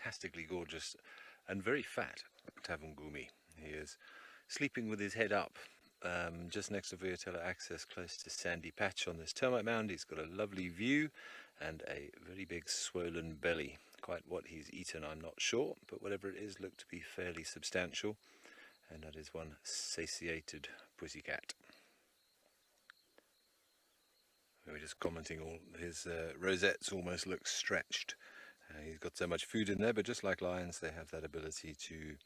fantastically gorgeous and very fat Tavangumi. He is sleeping with his head up just next to Voyatella access, close to sandy patch on this termite mound. He's got a lovely view and a very big swollen belly. Quite what he's eaten I'm not sure, but whatever it is looked to be fairly substantial, and that is one satiated pussycat. We're just commenting, all his rosettes almost look stretched. He's got so much food in there, but just like lions, they have that ability to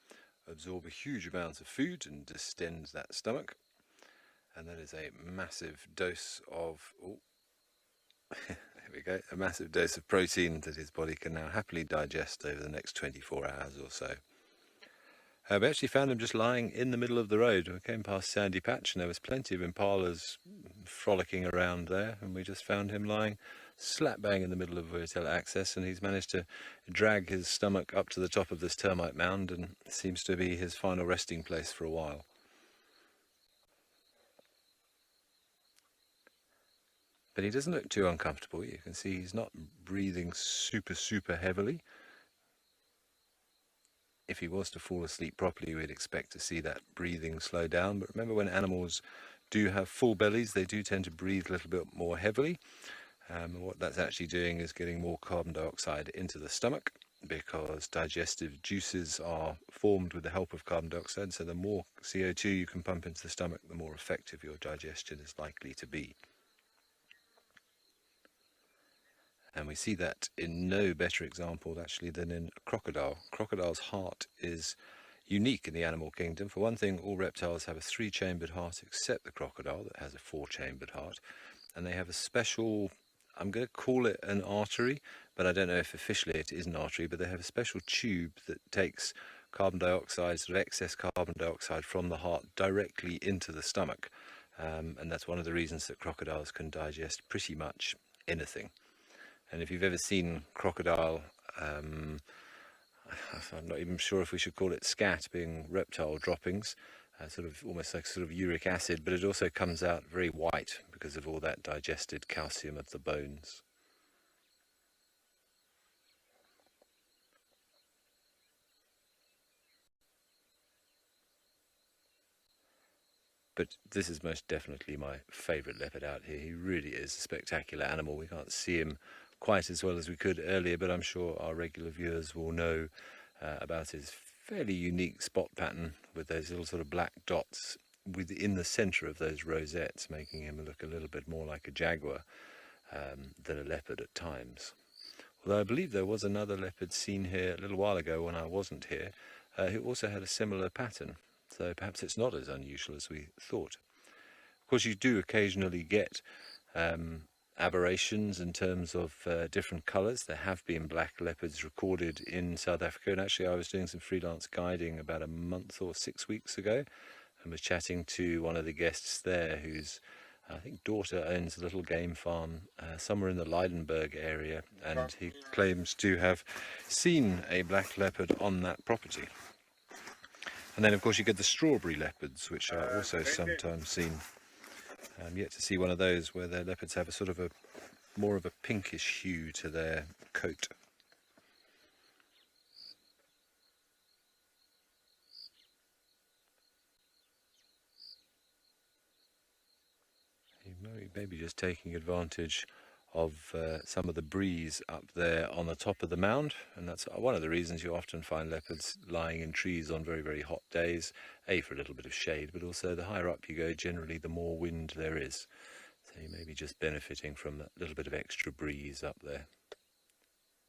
absorb a huge amount of food and distend that stomach. And that is a massive dose of, there we go, a massive dose of protein that his body can now happily digest over the next 24 hours or so. We actually found him just lying in the middle of the road. We came past Sandy Patch and there was plenty of impalas frolicking around there, and we just found him lying slap bang in the middle of Voyatella access, and he's managed to drag his stomach up to the top of this termite mound, and it seems to be his final resting place for a while. But he doesn't look too uncomfortable. You can see he's not breathing super heavily. If he was to fall asleep properly, we'd expect to see that breathing slow down. But remember, when animals do have full bellies, they do tend to breathe a little bit more heavily. What that's actually doing is getting more carbon dioxide into the stomach, because digestive juices are formed with the help of carbon dioxide. So the more CO2 you can pump into the stomach, the more effective your digestion is likely to be. And we see that in no better example actually than in a crocodile. Crocodile's heart is unique in the animal kingdom. For one thing, all reptiles have a 3-chambered heart except the crocodile that has a 4-chambered heart. And they have a special, I'm going to call it an artery, but I don't know if officially it is an artery, but they have a special tube that takes carbon dioxide, sort of excess carbon dioxide from the heart directly into the stomach. And that's one of the reasons that crocodiles can digest pretty much anything. And if you've ever seen crocodile, I'm not even sure if we should call it scat, being reptile droppings, sort of almost like sort of uric acid, but it also comes out very white because of all that digested calcium of the bones. But this is most definitely my favourite leopard out here. He really is a spectacular animal. We can't see him quite as well as we could earlier, but I'm sure our regular viewers will know about his fairly unique spot pattern with those little sort of black dots within the centre of those rosettes, making him look a little bit more like a jaguar than a leopard at times. Although I believe there was another leopard seen here a little while ago when I wasn't here, who also had a similar pattern, so perhaps it's not as unusual as we thought. Of course, you do occasionally get aberrations in terms of different colours. There have been black leopards recorded in South Africa, and actually I was doing some freelance guiding about a month or 6 weeks ago and was chatting to one of the guests there whose I think daughter owns a little game farm somewhere in the Lydenburg area, and he claims to have seen a black leopard on that property. And then of course you get the strawberry leopards, which are also sometimes seen. I'm yet to see one of those where their leopards have a sort of a more of a pinkish hue to their coat. He may be just taking advantage of some of the breeze up there on the top of the mound, and that's one of the reasons you often find leopards lying in trees on very hot days, for a little bit of shade, but also the higher up you go, generally the more wind there is, so you may be just benefiting from that little bit of extra breeze up there.